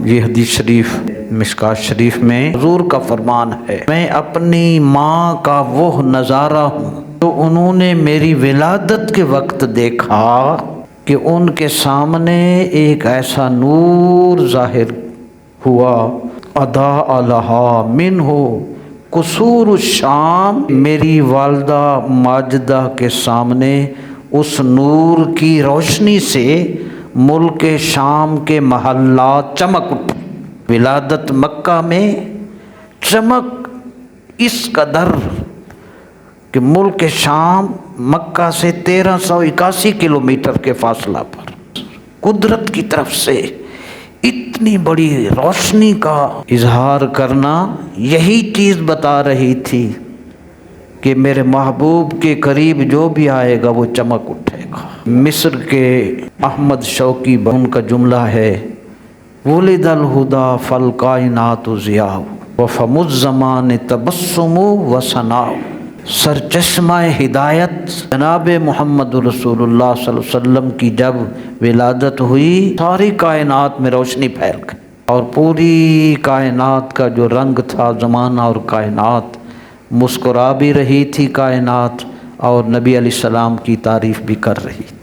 یہ حدیث شریف مشکات شریف میں حضور کا فرمان ہے، میں اپنی ماں کا وہ نظارہ ہوں جو انہوں نے میری ولادت کے وقت دیکھا کہ ان کے سامنے ایک ایسا نور ظاہر ہوا، اضاء لہا منہ قصور الشام، میری والدہ ماجدہ کے سامنے اس نور کی روشنی سے ملک شام کے محلات چمک اٹھے۔ ولادت مکہ میں چمک اس قدر کہ ملک شام مکہ سے 1381 کلومیٹر کے فاصلہ پر قدرت کی طرف سے اتنی بڑی روشنی کا اظہار کرنا، یہی چیز بتا رہی تھی کہ میرے محبوب کے قریب جو بھی آئے گا وہ چمک اٹھے گا۔ مصر کے احمد شوقی ان کا جملہ ہے، ولد الہدی فالکائنات ضیاء وفم الزمان تبسم وثناء، سرچشمہ ہدایت جناب محمد رسول اللہ صلی اللہ علیہ وسلم کی جب ولادت ہوئی، ساری کائنات میں روشنی پھیل گئی اور پوری کائنات کا جو رنگ تھا، زمانہ اور کائنات مسکرا بھی رہی تھی کائنات، اور نبی علیہ السلام کی تعریف بھی کر رہی تھی۔